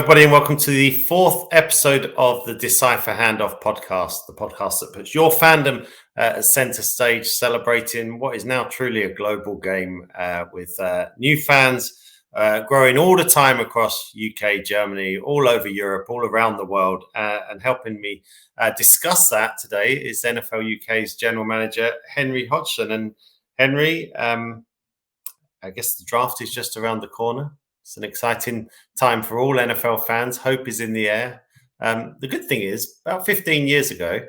everybody, and welcome to the fourth episode of the Decyfr Handoff podcast, the podcast that puts your fandom at centre stage, celebrating what is now truly a global game with new fans growing all the time across UK, Germany, all over Europe, all around the world. And helping me discuss that today is NFL UK's General Manager, Henry Hodgson. And Henry, I guess the draft is just around the corner. It's an exciting time for all NFL fans. Hope is in the air. The good thing is, about 15 years ago,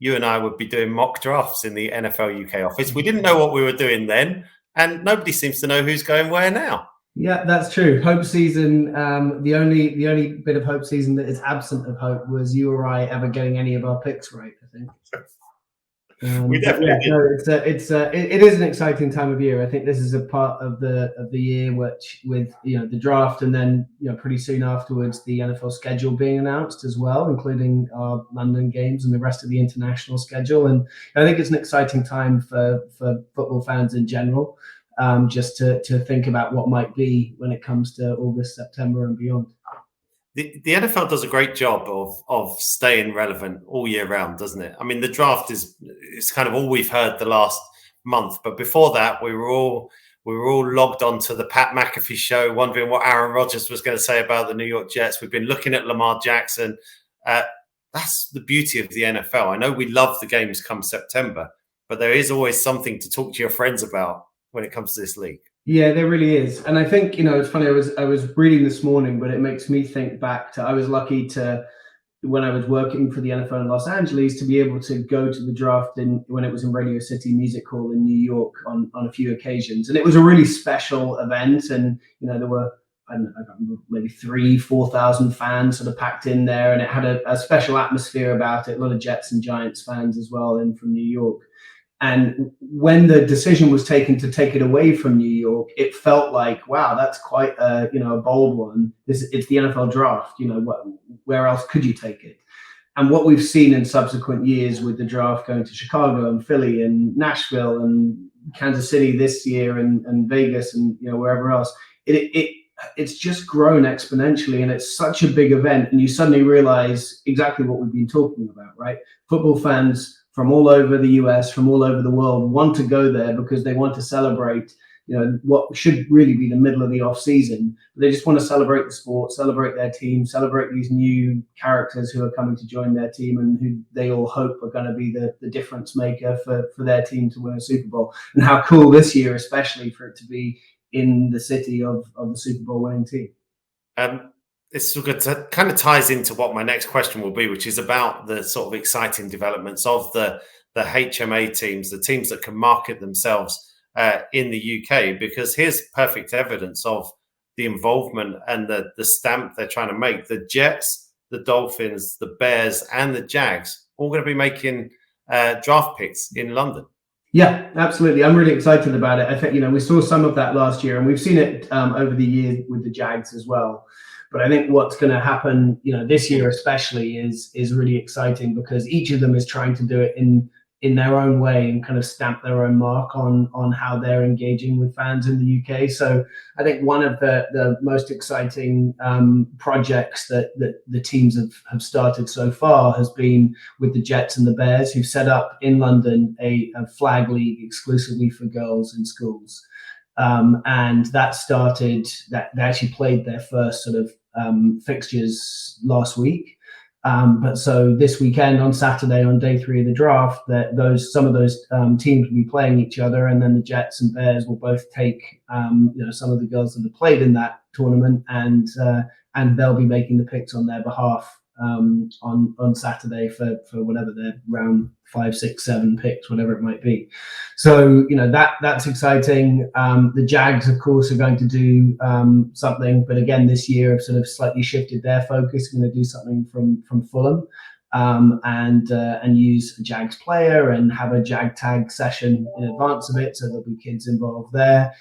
you and I would be doing mock drafts in the NFL UK office. We didn't know what we were doing then, and nobody seems to know who's going where now. Yeah, that's true. Hope season. The only bit of hope season that is absent of hope was you or I ever getting any of our picks right, I think. We definitely did. No, it is an exciting time of year. I think this is a part of the year which, with the draft, and then pretty soon afterwards the NFL schedule being announced as well, including our London games and the rest of the international schedule. And I think it's an exciting time for football fans in general, just to think about what might be when it comes to August, September, and beyond. The NFL does a great job of staying relevant all year round, doesn't it? I mean, the draft is kind of all we've heard the last month, but before that, we were all logged onto the Pat McAfee show, wondering what Aaron Rodgers was going to say about the New York Jets. We've been looking at Lamar Jackson. That's the beauty of the NFL. I know we love the games come September, but there is always something to talk to your friends about when it comes to this league. Yeah, there really is. And I think, it's funny, I was reading this morning, but it makes me think back to, I was lucky to, when I was working for the NFL in Los Angeles, to be able to go to the draft when it was in Radio City Music Hall in New York on a few occasions. And it was a really special event. And, there were, I don't know, maybe 3,000-4,000 fans sort of packed in there. And it had a special atmosphere about it. A lot of Jets and Giants fans as well in from New York. And when the decision was taken to take it away from New York, it felt like, wow, that's quite a bold one. It's the NFL draft. Where else could you take it? And what we've seen in subsequent years with the draft going to Chicago and Philly and Nashville and Kansas City this year and Vegas and wherever else, it's just grown exponentially, and it's such a big event. And you suddenly realize exactly what we've been talking about, right? Football fans from all over the US, from all over the world, want to go there because they want to celebrate, what should really be the middle of the off season. They just want to celebrate the sport, celebrate their team, celebrate these new characters who are coming to join their team and who they all hope are going to be the difference maker for their team to win a Super Bowl. And how cool this year, especially for it to be in the city of the Super Bowl winning team. It's good. Kind of ties into what my next question will be, which is about the sort of exciting developments of the HMA teams, the teams that can market themselves in the UK, because here's perfect evidence of the involvement and the stamp they're trying to make. The Jets, the Dolphins, the Bears, and the Jags all going to be making draft picks in London. Yeah, absolutely. I'm really excited about it. I think, we saw some of that last year, and we've seen it over the years with the Jags as well. But I think what's going to happen, this year especially, is really exciting, because each of them is trying to do it in their own way and kind of stamp their own mark on how they're engaging with fans in the UK. So I think one of the most exciting projects that the teams have started so far has been with the Jets and the Bears, who've set up in London a flag league exclusively for girls in schools. And that started, they actually played their first sort of fixtures last week. But so this weekend on Saturday, on day 3 of the draft, some of those teams will be playing each other, and then the Jets and Bears will both take some of the girls that have played in that tournament, and they'll be making the picks on their behalf on Saturday for whatever their round 5, 6, 7 picks, whatever it might be. So that's exciting. The Jags, of course, are going to do something, but again this year have sort of slightly shifted their focus. Going to do something from Fulham, and use a Jags player and have a Jag tag session in advance of it, so there'll be kids involved there.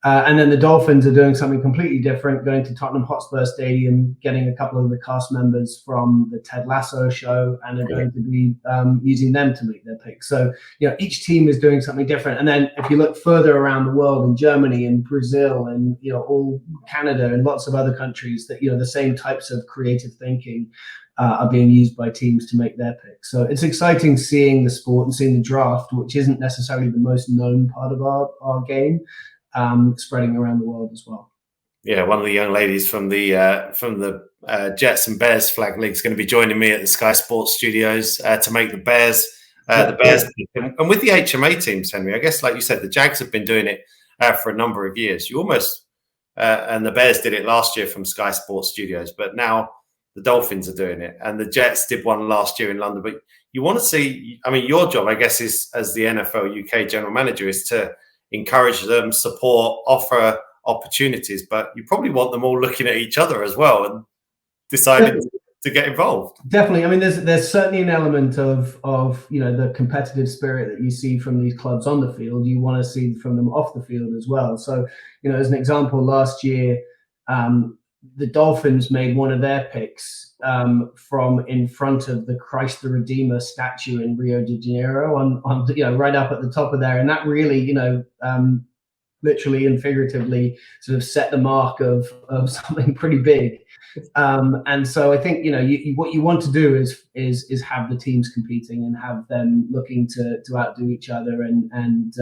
And then the Dolphins are doing something completely different, going to Tottenham Hotspur Stadium, getting a couple of the cast members from the Ted Lasso show, and are going to be using them to make their picks. So, each team is doing something different. And then if you look further around the world, in Germany and Brazil and, all Canada and lots of other countries, that, the same types of creative thinking are being used by teams to make their picks. So it's exciting seeing the sport and seeing the draft, which isn't necessarily the most known part of our game, spreading around the world as well. Yeah, one of the young ladies from the Jets and Bears flag league is going to be joining me at the Sky Sports studios to make the Bears pick. And with the HMA teams, Henry, I guess like you said, the Jags have been doing it for a number of years. You almost and the Bears did it last year from Sky Sports studios, but now the Dolphins are doing it, and the Jets did one last year in London. But you want to see, I mean, your job, I guess, is as the NFL UK general manager, is to encourage them, support, offer opportunities, but you probably want them all looking at each other as well and deciding to get involved. Definitely. I mean, there's certainly an element of the competitive spirit that you see from these clubs on the field. You want to see from them off the field as well. So, as an example, last year, the Dolphins made one of their picks from in front of the Christ the Redeemer statue in Rio de Janeiro, on right up at the top of there, and that really, literally and figuratively, sort of set the mark of something pretty big. And so I think what you want to do is have the teams competing and have them looking to outdo each other, and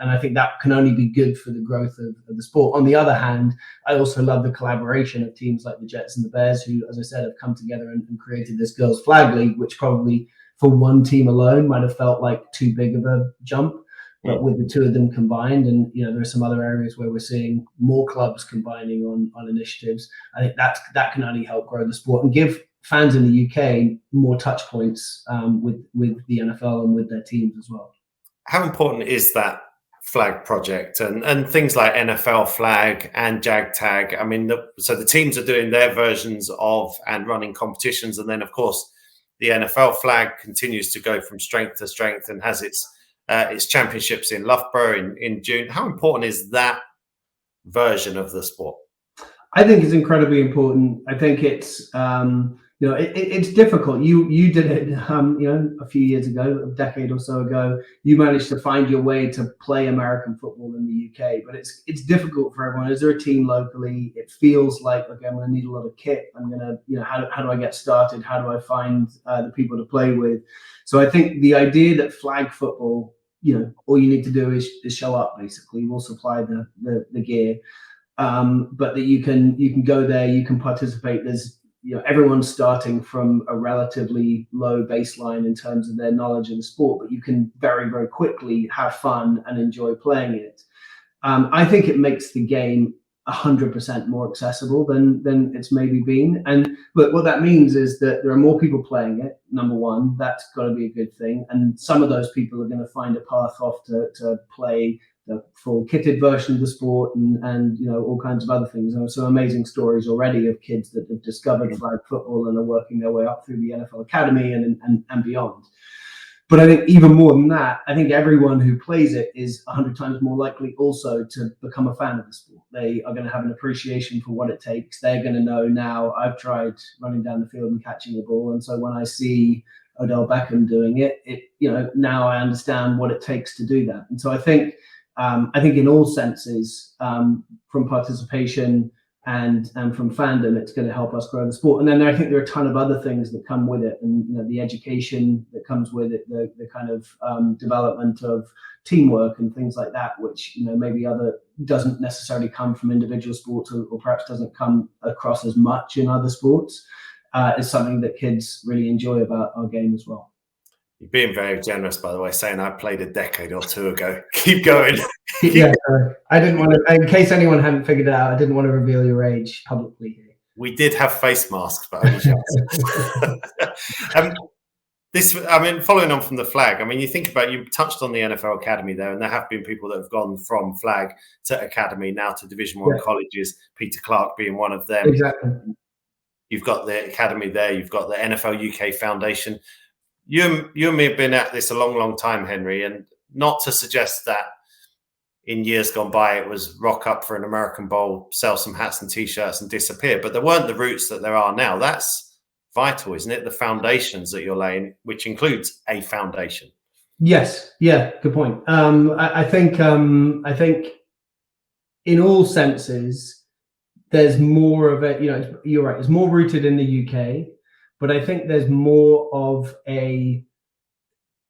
I think that can only be good for the growth of the sport. On the other hand, I also love the collaboration of teams like the Jets and the Bears, who, as I said, have come together and created this girls' flag league, which probably for one team alone might have felt like too big of a jump. But with the two of them combined, and there are some other areas where we're seeing more clubs combining on initiatives, I think that can only help grow the sport and give fans in the UK more touch points with the NFL and with their teams as well. How important is that flag project and things like NFL flag and Jag tag? I mean, so the teams are doing their versions of and running competitions, and then of course the NFL flag continues to go from strength to strength and has its championships in Loughborough in June. How important is that version of the sport? I think it's incredibly important. I think it's it's difficult. You did it a few years ago, a decade or so ago. You managed to find your way to play American football in the UK, but it's difficult for everyone. Is there a team locally? It feels like, okay, I'm going to need a lot of kit. I'm going to how do I get started? How do I find the people to play with? So I think the idea that flag football, all you need to do is show up. Basically, we'll supply the gear, but that you can go there, you can participate. There's everyone's starting from a relatively low baseline in terms of their knowledge of the sport, but you can very, very quickly have fun and enjoy playing it. I think it makes the game 100% more accessible than it's maybe been. And but what that means is that there are more people playing it. Number one, that's got to be a good thing. And some of those people are going to find a path off to play the full kitted version of the sport and all kinds of other things. There are some amazing stories already of kids that have discovered flag football and are working their way up through the NFL Academy and beyond. But I think even more than that, I think everyone who plays it is 100 times more likely also to become a fan of the sport. They are going to have an appreciation for what it takes. They're going to know, now I've tried running down the field and catching a ball, and so when I see Odell Beckham doing it, now I understand what it takes to do that. And so I think in all senses, from participation and from fandom, it's going to help us grow the sport. And then I think there are a ton of other things that come with it, and the education that comes with it, the kind of development of teamwork and things like that, which maybe doesn't necessarily come from individual sports, or perhaps doesn't come across as much in other sports, is something that kids really enjoy about our game as well. You're being very generous, by the way, saying I played a decade or two ago. Keep going. Yeah, I didn't want to, in case anyone hadn't figured it out, I didn't want to reveal your age publicly here. We did have face masks, but only following on from the flag, you think about, you touched on the NFL Academy there, and there have been people that have gone from flag to academy, now to Division 1 colleges, Peter Clark being one of them. Exactly. You've got the academy there, you've got the NFL UK Foundation. You and me have been at this a long, long time, Henry, and not to suggest that in years gone by, it was rock up for an American Bowl, sell some hats and T-shirts and disappear. But there weren't the roots that there are now. That's vital, isn't it? The foundations that you're laying, which includes a foundation. Yes. Yeah. Good point. I think in all senses, there's more of it. You're right. It's more rooted in the UK, but I think there's more of a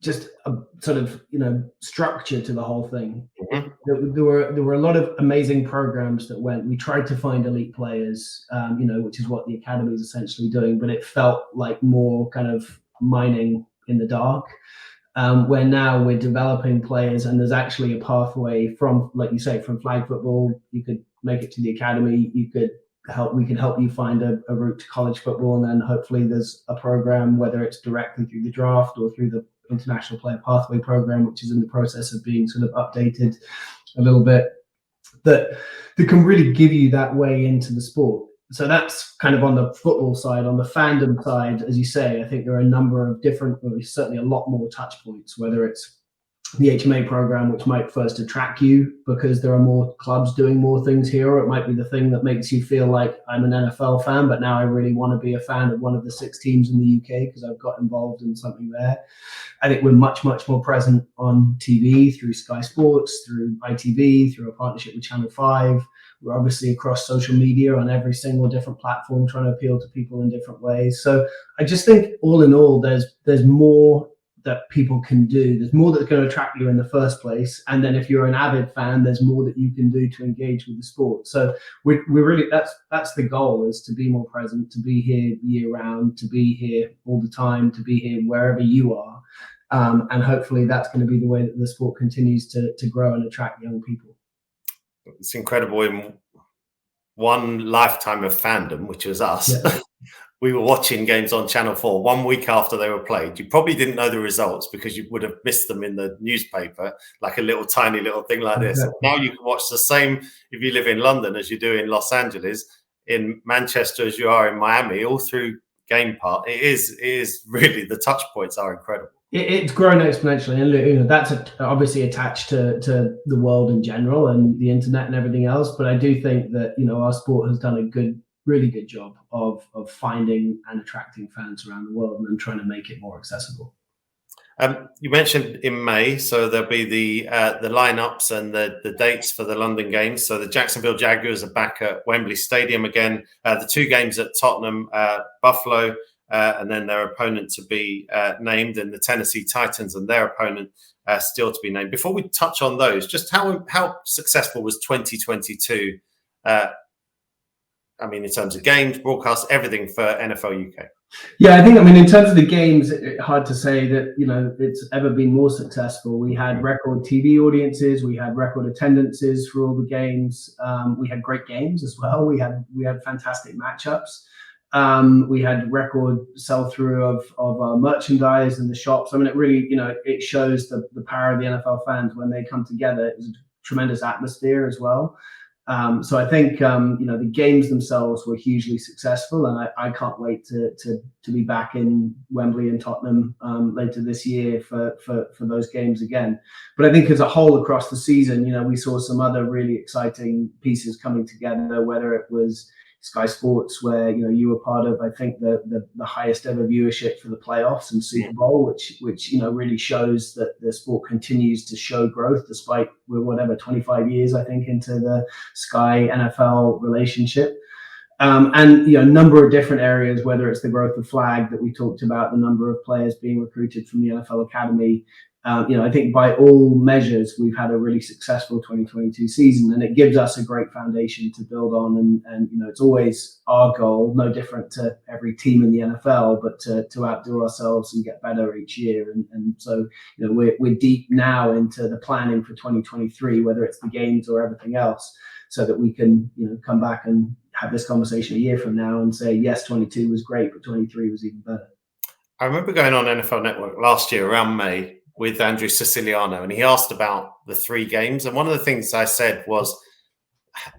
sort of structure to the whole thing. Mm-hmm. There were a lot of amazing programs that went. We tried to find elite players, which is what the academy is essentially doing, but it felt like more kind of mining in the dark. Where now we're developing players, and there's actually a pathway from, like you say, from flag football. You could make it to the academy. We can help you find a route to college football, and then hopefully there's a program, whether it's directly through the draft or through the International Player Pathway program, which is in the process of being sort of updated a little bit, that can really give you that way into the sport. So that's kind of on the football side. On the fandom side, as you say, I think there are a number of different, certainly a lot more touch points, whether it's the IHMA program, which might first attract you because there are more clubs doing more things here, or it might be the thing that makes you feel like I'm an NFL fan, but now I really want to be a fan of one of the 6 teams in the UK because I've got involved in something there. I think we're much, much more present on TV through Sky Sports, through ITV, through a partnership with Channel 5. We're obviously across social media on every single different platform, trying to appeal to people in different ways. So I just think all in all, there's more that people can do. There's more that's going to attract you in the first place. And then if you're an avid fan, there's more that you can do to engage with the sport. So we're really, that's the goal, is to be more present, to be here year round, to be here all the time, to be here wherever you are. And hopefully that's going to be the way that the sport continues to grow and attract young people. It's incredible. In one lifetime of fandom, which was us, we were watching games on Channel 4 1 week after they were played. You probably didn't know the results because you would have missed them in the newspaper, like a little tiny little thing like this. Exactly. Now you can watch the same if you live in London as you do in Los Angeles, in Manchester as you are in Miami, all through Game Part. It is really, the touch points are incredible. It's grown exponentially, and that's obviously attached to the world in general and the internet and everything else. But I do think that our sport has done a really good job of finding and attracting fans around the world and trying to make it more accessible. You mentioned in May, so there'll be the lineups and the dates for the London games. So the Jacksonville Jaguars are back at Wembley Stadium again. The 2 games at Tottenham, Buffalo, and then their opponent to be named, and the Tennessee Titans and their opponent still to be named. Before we touch on those, just how successful was 2022? In terms of games, broadcasts, everything for NFL UK. Yeah, I think, in terms of the games, it's hard to say that, it's ever been more successful. We had record TV audiences, we had record attendances for all the games. We had great games as well. We had fantastic matchups. We had record sell-through of merchandise in the shops. It really, it shows the power of the NFL fans when they come together. It was a tremendous atmosphere as well. So I think the games themselves were hugely successful, and I can't wait to be back in Wembley and Tottenham later this year for those games again. But I think as a whole across the season, we saw some other really exciting pieces coming together, whether it was Sky Sports, where you were part of, I think, the highest ever viewership for the playoffs and Super Bowl, which really shows that the sport continues to show growth despite we're 25 years, I think, into the Sky NFL relationship. And a number of different areas, whether it's the growth of flag that we talked about, the number of players being recruited from the NFL Academy. I think by all measures, we've had a really successful 2022 season, and it gives us a great foundation to build on. And it's always our goal, no different to every team in the NFL, but to outdo ourselves and get better each year. And so, we're deep now into the planning for 2023, whether it's the games or everything else, so that we can, come back and have this conversation a year from now and say, yes, 22 was great, but 23 was even better. I remember going on NFL Network last year around May with Andrew Siciliano, and he asked about the 3 games. And one of the things I said was,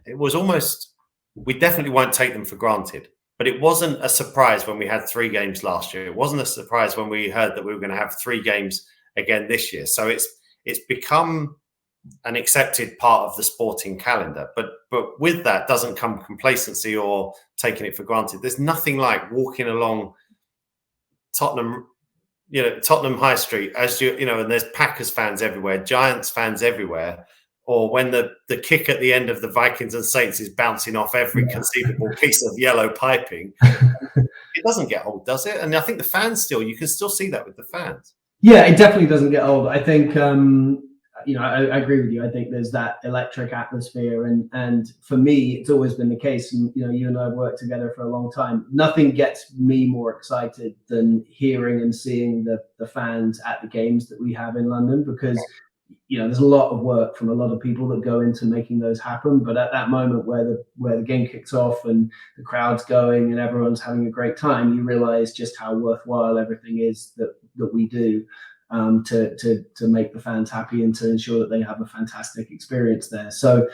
it was almost, we definitely won't take them for granted, but it wasn't a surprise when we had 3 games last year. It wasn't a surprise when we heard that we were going to have 3 games again this year. So it's become an accepted part of the sporting calendar. But with that doesn't come complacency or taking it for granted. There's nothing like walking along Tottenham High Street and there's Packers fans everywhere, Giants fans everywhere, or when the kick at the end of the Vikings and Saints is bouncing off every conceivable piece of yellow piping. It doesn't get old, does it? And I think the fans you can still see that with the fans. Yeah, it definitely doesn't get old. I think, I agree with you. I think there's that electric atmosphere, and for me, it's always been the case. And you and I have worked together for a long time. Nothing gets me more excited than hearing and seeing the fans at the games that we have in London, because there's a lot of work from a lot of people that go into making those happen. But at that moment where the game kicks off and the crowd's going and everyone's having a great time, you realize just how worthwhile everything is that we do to make the fans happy and to ensure that they have a fantastic experience there. So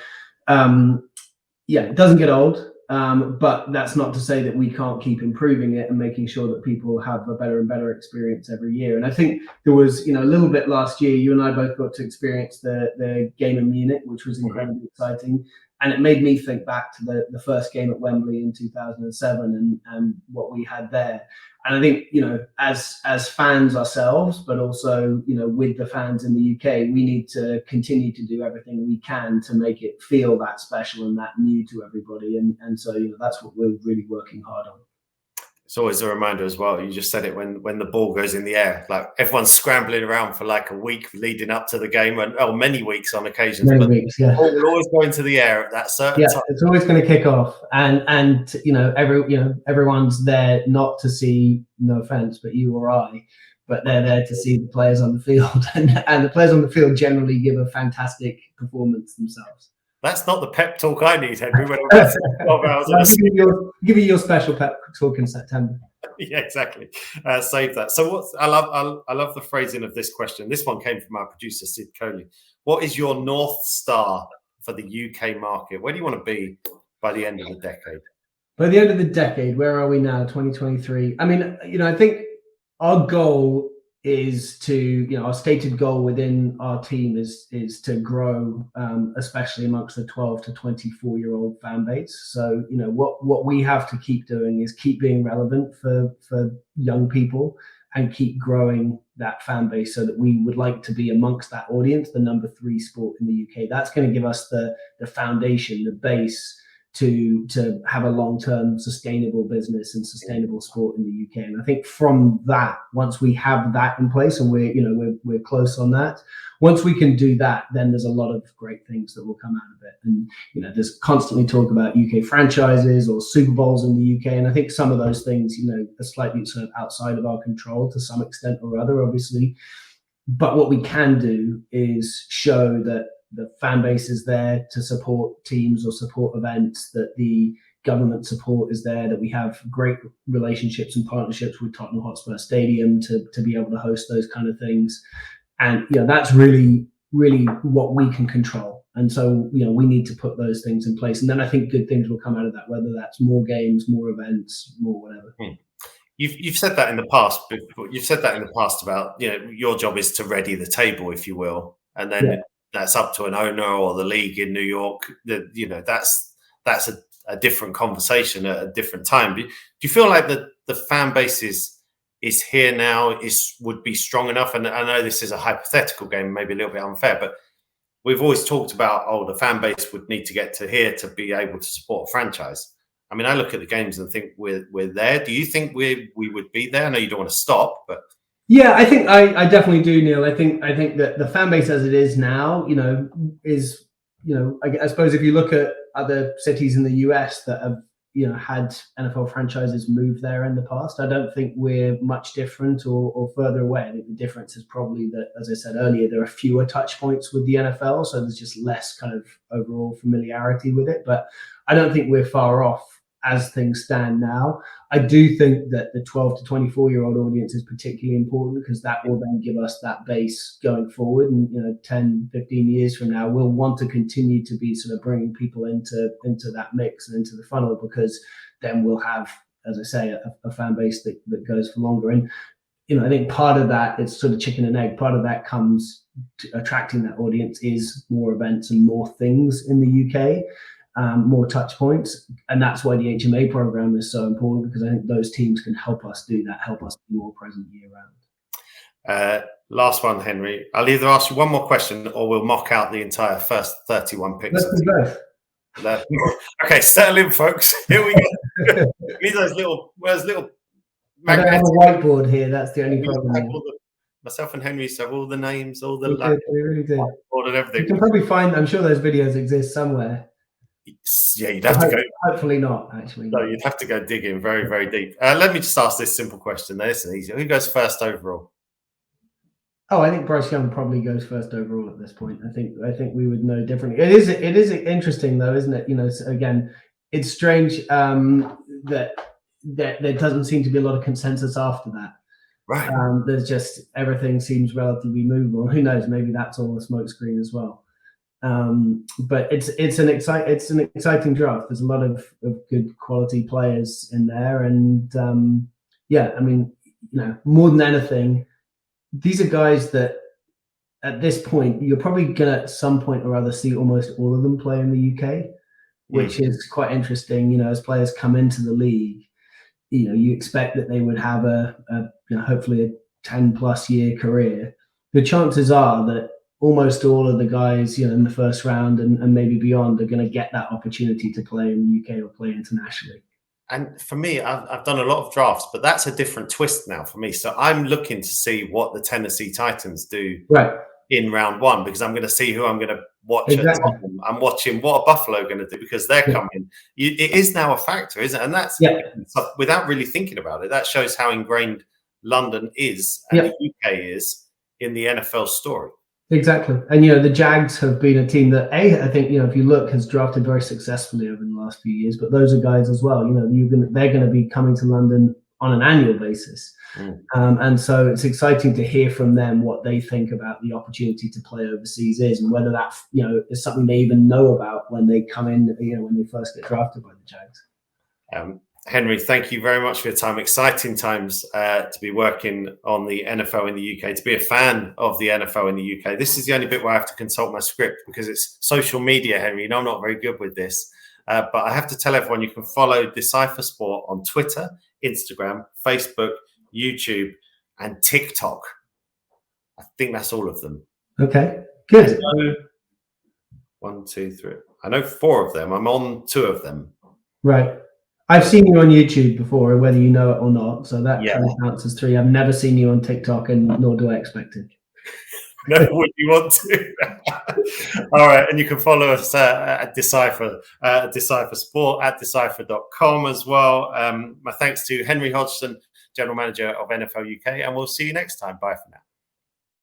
it doesn't get old. But that's not to say that we can't keep improving it and making sure that people have a better and better experience every year. And I think there was, a little bit last year, you and I both got to experience the game in Munich, which was incredibly exciting. And it made me think back to the first game at Wembley in 2007 and what we had there. And I think, as fans ourselves, but also, with the fans in the UK, we need to continue to do everything we can to make it feel that special and that new to everybody. And so, that's what we're really working hard on. It's always a reminder as well. You just said it when the ball goes in the air, like everyone's scrambling around for like a week leading up to the game, and many weeks on occasions. Many weeks, yeah. The ball will always go into the air at that certain time. It's always going to kick off, and everyone's there not to see, no offense, but you or I, but they're there to see the players on the field, and the players on the field generally give a fantastic performance themselves. That's not the pep talk I need, Henry. When I'm 12 hours I'll give you your special pep talk in September. Yeah, exactly. Save that. So I love the phrasing of this question. This one came from our producer, Sid Coley. What is your North Star for the UK market? Where do you want to be by the end of the decade? By the end of the decade, where are we now? 2023. I mean, I think our goal is to, our stated goal within our team is to grow, especially amongst the 12 to 24-year-old fan base. So, what we have to keep doing is keep being relevant for young people and keep growing that fan base so that we would like to be amongst that audience, the number 3 sport in the UK. That's going to give us the foundation, the base to have a long-term sustainable business and sustainable sport in the UK. And I think from that, once we have that in place and we're close on that, once we can do that, then there's a lot of great things that will come out of it. And there's constantly talk about UK franchises or Super Bowls in the UK, and I think some of those things are slightly sort of outside of our control to some extent or other, obviously. But what we can do is show that the fan base is there to support teams or support events, that the government support is there, that we have great relationships and partnerships with Tottenham Hotspur Stadium to be able to host those kind of things. And that's really, really what we can control. And so, we need to put those things in place. And then I think good things will come out of that, whether that's more games, more events, more whatever. You've said that in the past. You've said that in the past about, your job is to ready the table, if you will. And then that's up to an owner or the league in New York. That's a different conversation at a different time. Do you feel like the fan base is here now, would be strong enough? And I know this is a hypothetical game, maybe a little bit unfair, but we've always talked about, the fan base would need to get to here to be able to support a franchise. I mean, I look at the games and think we're there. Do you think we would be there? I know you don't want to stop, but yeah, I think I definitely do, Neil. I think that the fan base as it is now, is, I suppose if you look at other cities in the US that have, had NFL franchises move there in the past, I don't think we're much different or further away. I think the difference is probably that, as I said earlier, there are fewer touch points with the NFL, so there's just less kind of overall familiarity with it. But I don't think we're far off as things stand now. I do think that the 12 to 24-year-old audience is particularly important because that will then give us that base going forward. And 10, 15 years from now, we'll want to continue to be sort of bringing people into that mix and into the funnel, because then we'll have, as I say, a fan base that goes for longer. And I think part of that is sort of chicken and egg. Part of that comes attracting that audience is more events and more things in the UK. More touch points, and that's why the IHMA program is so important, because I think those teams can help us do that, help us be more present year round. Last one, Henry. I'll either ask you one more question or we'll mock out the entire first 31 picks. Let's do both. Okay, settle in, folks. Here we go. Need those little. I don't have a whiteboard here. That's the only problem. Myself and Henry used to have all the names, all the we really did. And everything. You can probably find. I'm sure those videos exist somewhere. Yeah, you'd have to go. Hopefully not, actually. No, you'd have to go digging very, very deep. Let me just ask this simple question. This is easy. Who goes first overall? Oh, I think Bryce Young probably goes first overall at this point. I think we would know differently. It is interesting though, isn't it? You know, again, it's strange that there doesn't seem to be a lot of consensus after that. Right. There's just everything seems relatively movable. Who knows? Maybe that's all a smokescreen as well. But it's an exciting draft. There's a lot of good quality players in there, and yeah, I mean, you know, more than anything, these are guys that at this point you're probably gonna at some point or other see almost all of them play in the UK, which is quite interesting. You know, as players come into the league, you know, you expect that they would have a you know, hopefully a 10+ year career. The chances are that almost all of the guys, you know, in the first round and maybe beyond are going to get that opportunity to play in the UK or play internationally. And for me, I've done a lot of drafts, but that's a different twist now for me. So I'm looking to see what the Tennessee Titans do in round one, because I'm going to see who I'm going to watch. Exactly. I'm watching what are Buffalo going to do, because they're coming. It is now a factor, isn't it? And that's without really thinking about it. That shows how ingrained London is and the UK is in the NFL story. Exactly. And, you know, the Jags have been a team that, I think, you know, if you look, has drafted very successfully over the last few years. But those are guys as well, you know, they're going to be coming to London on an annual basis. And so it's exciting to hear from them what they think about the opportunity to play overseas is, and whether that, you know, is something they even know about when they come in, you know, when they first get drafted by the Jags. Henry, thank you very much for your time. Exciting times to be working on the NFL in the UK, to be a fan of the NFL in the UK. This is the only bit where I have to consult my script, because it's social media, Henry. You know, I'm not very good with this. But I have to tell everyone you can follow Decyfr Sport on Twitter, Instagram, Facebook, YouTube, and TikTok. I think that's all of them. Okay, good. 1, 2, 3. I know 4 of them. I'm on 2 of them. Right. I've seen you on YouTube before, whether you know it or not. So that kind of counts as 3. I've never seen you on TikTok, and nor do I expect it. No, would you want to? All right. And you can follow us at Decyfr, Decyfr Sport, at Decyfr.com as well. My thanks to Henry Hodgson, General Manager of NFL UK, and we'll see you next time. Bye for now.